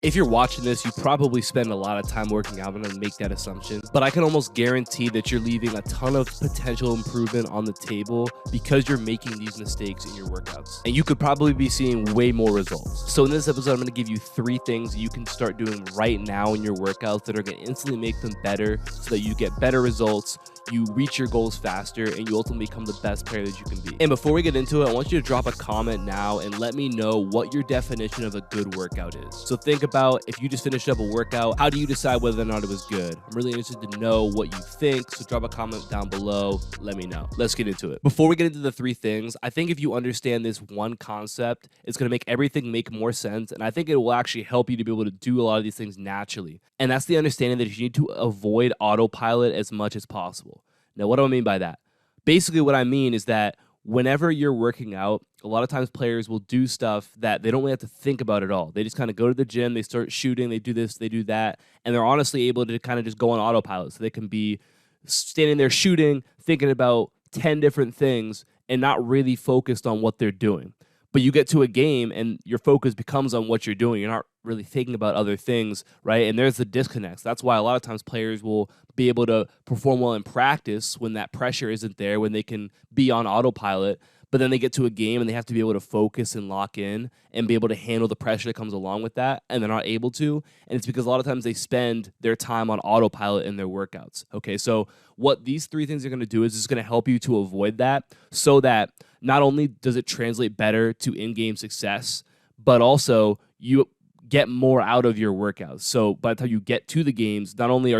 If you're watching this, you probably spend a lot of time working out. I'm going to make that assumption. But I can almost guarantee that you're leaving a ton of potential improvement on the table because you're making these mistakes in your workouts. And you could probably be seeing way more results. So in this episode, I'm going to give you 3 things you can start doing right now in your workouts that are going to instantly make them better so that you get better results, you reach your goals faster, and you ultimately become the best player that you can be. And before we get into it, I want you to drop a comment now and let me know what your definition of a good workout is. So think about, if you just finished up a workout, how do you decide whether or not it was good? I'm really interested to know what you think, so drop a comment down below. Let me know. Let's get into it. Before we get into the 3 things, I think if you understand this one concept, it's going to make everything make more sense, and I think it will actually help you to be able to do a lot of these things naturally. And that's the understanding that you need to avoid autopilot as much as possible. Now, what do I mean by that? Basically, what I mean is that whenever you're working out, a lot of times players will do stuff that they don't really have to think about at all. They just kind of go to the gym, they start shooting, they do this, they do that, and they're honestly able to kind of just go on autopilot. So they can be standing there shooting, thinking about 10 different things, and not really focused on what they're doing. But you get to a game and your focus becomes on what you're doing. You're not really thinking about other things, right? And there's the disconnects. That's why a lot of times players will be able to perform well in practice when that pressure isn't there, when they can be on autopilot. But then they get to a game and they have to be able to focus and lock in and be able to handle the pressure that comes along with that, and they're not able to. And it's because a lot of times they spend their time on autopilot in their workouts. Okay, so what these 3 things are going to do is it's going to help you to avoid that, so that not only does it translate better to in-game success, but also you get more out of your workouts. So by the time you get to the games, not only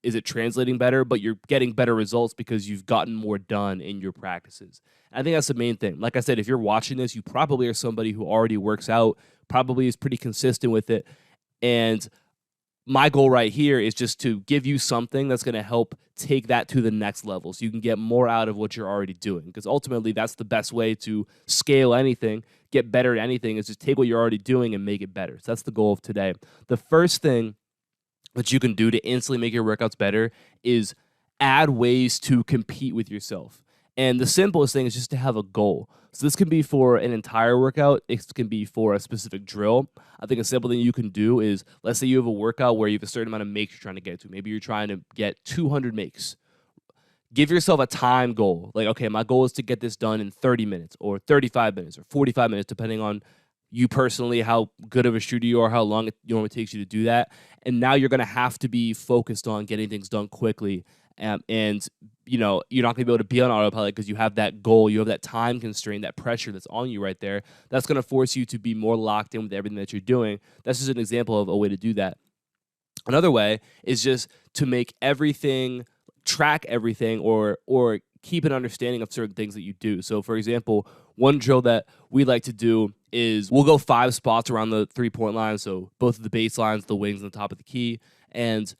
is it translating better, but you're getting better results because you've gotten more done in your practices. And I think that's the main thing. Like I said, if you're watching this, you probably are somebody who already works out, probably is pretty consistent with it. And my goal right here is just to give you something that's going to help take that to the next level so you can get more out of what you're already doing. Because ultimately, that's the best way to scale anything, get better at anything, is just take what you're already doing and make it better. So that's the goal of today. The first thing that you can do to instantly make your workouts better is add ways to compete with yourself. And the simplest thing is just to have a goal. So this can be for an entire workout. It can be for a specific drill. I think a simple thing you can do is, let's say you have a workout where you have a certain amount of makes you're trying to get to. Maybe you're trying to get 200 makes. Give yourself a time goal. Like, okay, my goal is to get this done in 30 minutes or 35 minutes or 45 minutes, depending on you personally, how good of a shooter you are, how long it normally takes you to do that. And now you're going to have to be focused on getting things done quickly. And you know, you're not going to be able to be on autopilot because you have that goal, you have that time constraint, that pressure that's on you right there. That's going to force you to be more locked in with everything that you're doing. That's just an example of a way to do that. Another way is just to make everything, track everything, or keep an understanding of certain things that you do. So, for example, one drill that we like to do is we'll go 5 spots around the 3-point line, so both of the baselines, the wings, and the top of the key. And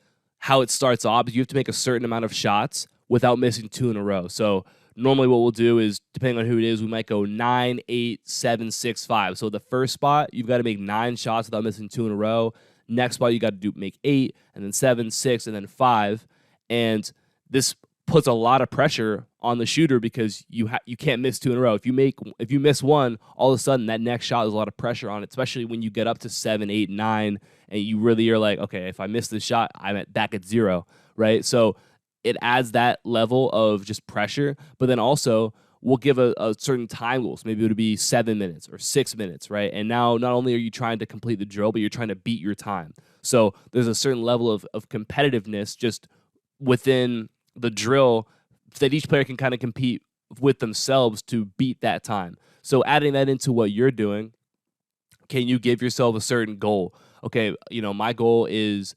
how it starts off is you have to make a certain amount of shots without missing 2 in a row. So normally what we'll do is, depending on who it is, we might go 9, 8, 7, 6, 5. So the first spot, you've got to make 9 shots without missing 2 in a row. Next spot, you got to make 8, and then 7, 6, and then 5. And this puts a lot of pressure on the shooter because you can't miss 2 in a row. If you miss 1, all of a sudden that next shot, there's a lot of pressure on it, especially when you get up to 7, 8, 9, and you really are like, okay, if I miss this shot, I'm back at 0, right? So it adds that level of just pressure, but then also we'll give a certain time goal. So maybe it would be 7 minutes or 6 minutes, right? And now not only are you trying to complete the drill, but you're trying to beat your time. So there's a certain level of competitiveness just within the drill that each player can kind of compete with themselves to beat that time. So adding that into what you're doing, can you give yourself a certain goal? Okay, you know, my goal is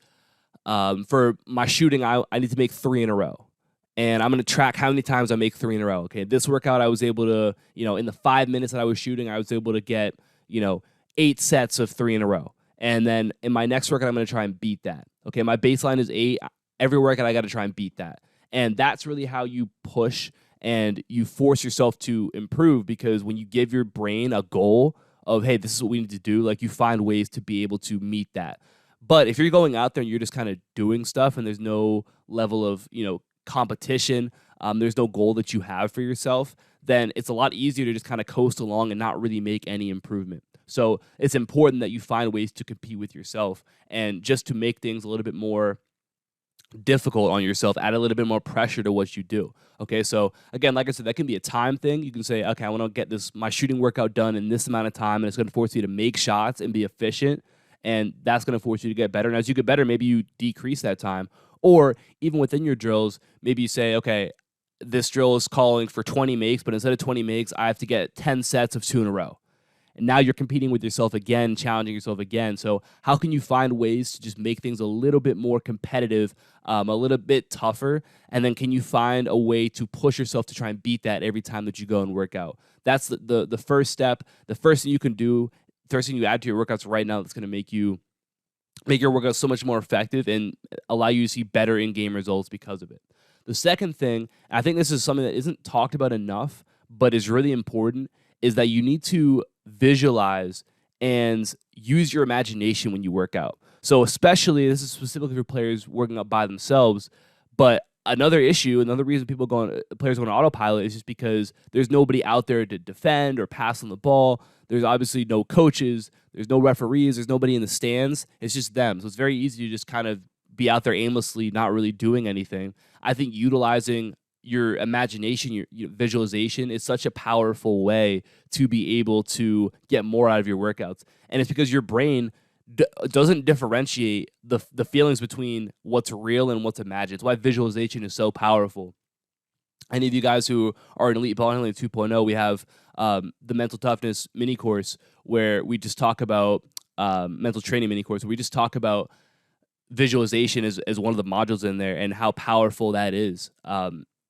for my shooting, I need to make 3 in a row. And I'm going to track how many times I make 3 in a row. Okay, this workout I was able to, you know, in the 5 minutes that I was shooting, I was able to get, 8 sets of 3 in a row. And then in my next workout, I'm going to try and beat that. Okay, my baseline is 8. Every workout, I got to try and beat that. And that's really how you push and you force yourself to improve, because when you give your brain a goal of, hey, this is what we need to do, like, you find ways to be able to meet that. But if you're going out there and you're just kind of doing stuff and there's no level of, competition, there's no goal that you have for yourself, then it's a lot easier to just kind of coast along and not really make any improvement. So it's important that you find ways to compete with yourself, and just to make things a little bit more difficult on yourself, add a little bit more pressure to what you do. Okay, so again, like I said, that can be a time thing. You can say, okay, I want to get my shooting workout done in this amount of time, and it's going to force you to make shots and be efficient, and that's going to force you to get better. And as you get better, maybe you decrease that time, or even within your drills, maybe you say, okay, this drill is calling for 20 makes, but instead of 20 makes, I have to get 10 sets of 2 in a row. And now you're competing with yourself again, challenging yourself again. So how can you find ways to just make things a little bit more competitive, a little bit tougher? And then can you find a way to push yourself to try and beat that every time that you go and work out? That's the first step. The first thing you can do, the first thing you add to your workouts right now that's going to make your workouts so much more effective and allow you to see better in-game results because of it. The second thing, and I think this is something that isn't talked about enough, but is really important, is that you need to visualize and use your imagination when you work out. So especially, this is specifically for players working out by themselves, but another reason players go on autopilot is just because there's nobody out there to defend or pass on the ball. There's obviously no coaches, there's no referees, there's nobody in the stands. It's just them. So it's very easy to just kind of be out there aimlessly, not really doing anything. I think utilizing your imagination, your visualization is such a powerful way to be able to get more out of your workouts. And it's because your brain doesn't differentiate the feelings between what's real and what's imagined. It's why visualization is so powerful. Any of you guys who are in Elite Ball Handling 2.0, we have the mental toughness mini course where we just talk about mental training mini course, where we just talk about visualization as one of the modules in there and how powerful that is.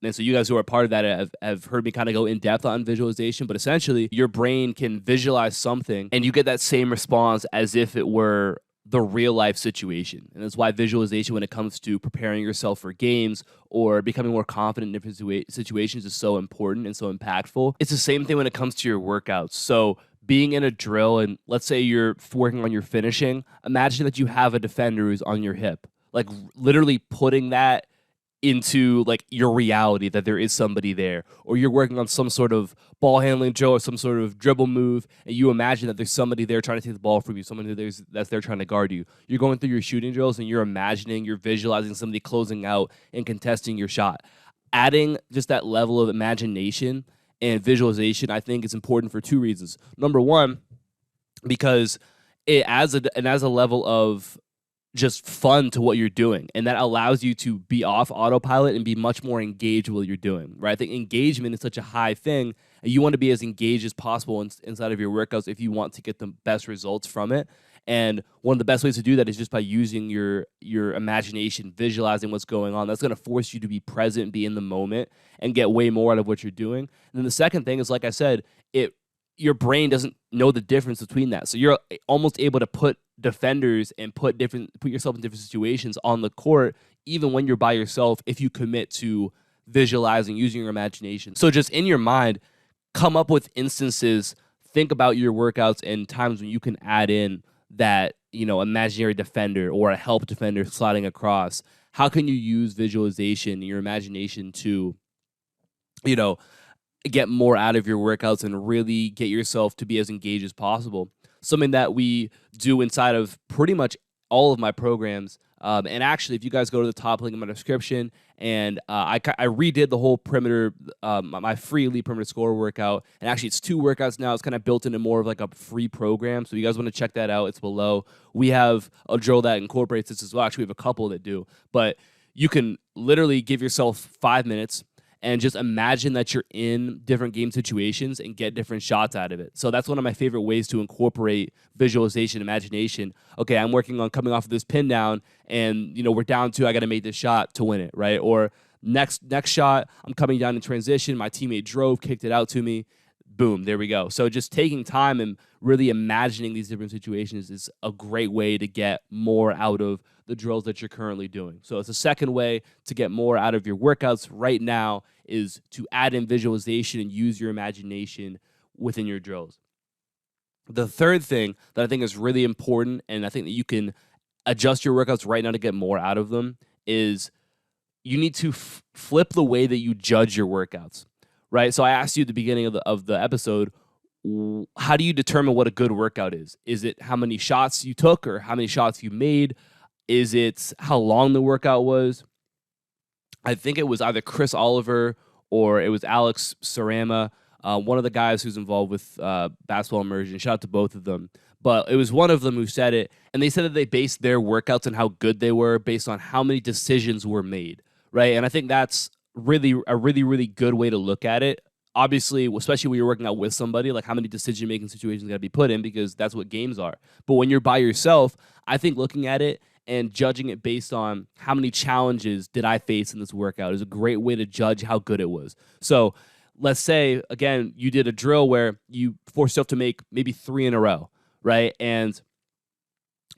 And so you guys who are part of that have heard me kind of go in depth on visualization, but essentially your brain can visualize something and you get that same response as if it were the real life situation. And that's why visualization, when it comes to preparing yourself for games or becoming more confident in different situations, is so important and so impactful. It's the same thing when it comes to your workouts. So being in a drill, and let's say you're working on your finishing, imagine that you have a defender who's on your hip, like literally putting that into like your reality, that there is somebody there. Or you're working on some sort of ball handling drill or some sort of dribble move, and you imagine that there's somebody there trying to take the ball from you, someone that's there trying to guard you. You're going through your shooting drills and you're visualizing somebody closing out and contesting your shot. Adding just that level of imagination and visualization, I think, is important for 2 reasons. Number one, because it adds a level of just fun to what you're doing, and that allows you to be off autopilot and be much more engaged with what you're doing, right? I think engagement is such a high thing, and you want to be as engaged as possible inside of your workouts if you want to get the best results from it. And one of the best ways to do that is just by using your imagination, visualizing what's going on. That's going to force you to be present, be in the moment, and get way more out of what you're doing. And then the second thing is, like I said, your brain doesn't know the difference between that. So you're almost able to put defenders and put yourself in different situations on the court, even when you're by yourself, if you commit to visualizing, using your imagination. So just in your mind, come up with instances, think about your workouts and times when you can add in that, imaginary defender or a help defender sliding across. How can you use visualization and your imagination to, get more out of your workouts and really get yourself to be as engaged as possible? Something that we do inside of pretty much all of my programs. And actually, if you guys go to the top link in my description, and I redid the whole perimeter, my free elite perimeter score workout. And actually, it's 2 workouts now. It's kind of built into more of like a free program. So if you guys want to check that out, it's below. We have a drill that incorporates this as well. Actually, we have a couple that do. But you can literally give yourself 5 minutes and just imagine that you're in different game situations and get different shots out of it. So that's one of my favorite ways to incorporate visualization, imagination. Okay, I'm working on coming off of this pin down, and we're down 2. I got to make this shot to win it, right? Or next shot, I'm coming down in transition. My teammate drove, kicked it out to me. Boom, there we go. So just taking time and really imagining these different situations is a great way to get more out of the drills that you're currently doing. So it's a second way to get more out of your workouts right now, is to add in visualization and use your imagination within your drills. The third thing that I think is really important, and I think that you can adjust your workouts right now to get more out of them, is you need to flip the way that you judge your workouts, right? So I asked you at the beginning of the episode, how do you determine what a good workout is? Is it how many shots you took or how many shots you made? Is it how long the workout was? I think it was either Chris Oliver or it was Alex Sarama, one of the guys who's involved with Basketball Immersion. Shout out to both of them. But it was one of them who said it, and they said that they based their workouts and how good they were based on how many decisions were made, right? And I think that's really good way to look at it. Obviously, especially when you're working out with somebody, like how many decision-making situations got to be put in because that's what games are. But when you're by yourself, I think looking at it and judging it based on how many challenges did I face in this workout is a great way to judge how good it was. So let's say, again, you did a drill where you forced yourself to make maybe 3 in a row, right? And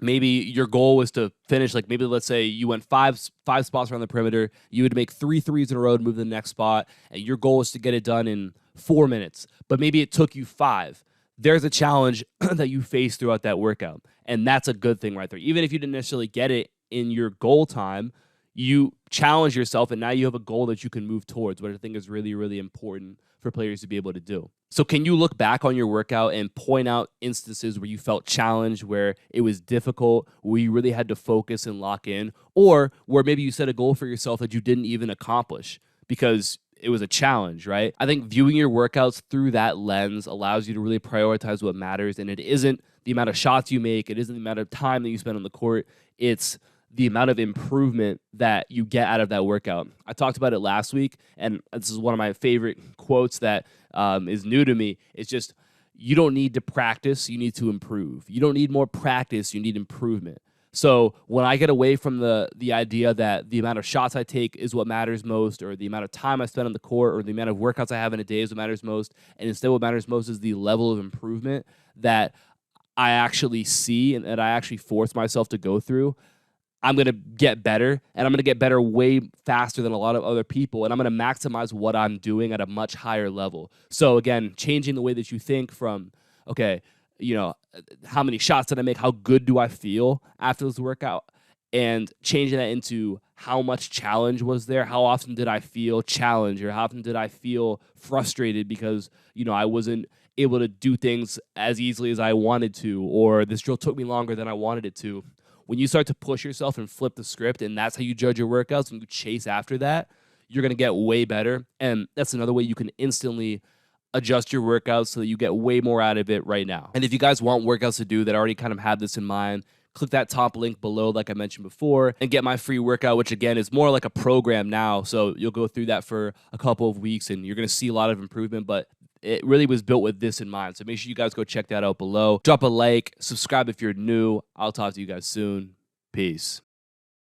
maybe your goal was to finish, like maybe let's say you went five spots around the perimeter. You would make 3 threes in a row to move to the next spot. And your goal was to get it done in 4 minutes, but maybe it took you 5. There's a challenge that you face throughout that workout. And that's a good thing right there. Even if you didn't necessarily get it in your goal time, you challenge yourself and now you have a goal that you can move towards, which I think is really important for players to be able to do. So can you look back on your workout and point out instances where you felt challenged, where it was difficult, where you really had to focus and lock in, or where maybe you set a goal for yourself that you didn't even accomplish because it was a challenge, right? I think viewing your workouts through that lens allows you to really prioritize what matters, and it isn't the amount of shots you make, it isn't the amount of time that you spend on the court, it's the amount of improvement that you get out of that workout. I talked about it last week, and this is one of my favorite quotes that is new to me. It's just, you don't need to practice, you need to improve. You don't need more practice, you need improvement. So when I get away from the idea that the amount of shots I take is what matters most, or the amount of time I spend on the court, or the amount of workouts I have in a day is what matters most, and instead what matters most is the level of improvement that I actually see and that I actually force myself to go through, I'm going to get better, and I'm going to get better way faster than a lot of other people, and I'm going to maximize what I'm doing at a much higher level. So again, changing the way that you think from, okay, you know, how many shots did I make? How good do I feel after this workout? And changing that into how much challenge was there? How often did I feel challenged, or how often did I feel frustrated because, you know, I wasn't able to do things as easily as I wanted to, or this drill took me longer than I wanted it to. When you start to push yourself and flip the script, and that's how you judge your workouts, and you chase after that, you're going to get way better. And that's another way you can instantly adjust your workouts so that you get way more out of it right now. And if you guys want workouts to do that already kind of have this in mind, click that top link below, like I mentioned before, and get my free workout, which again is more like a program now. So you'll go through that for a couple of weeks and you're going to see a lot of improvement, but it really was built with this in mind. So make sure you guys go check that out below. Drop a like, subscribe if you're new. I'll talk to you guys soon. Peace.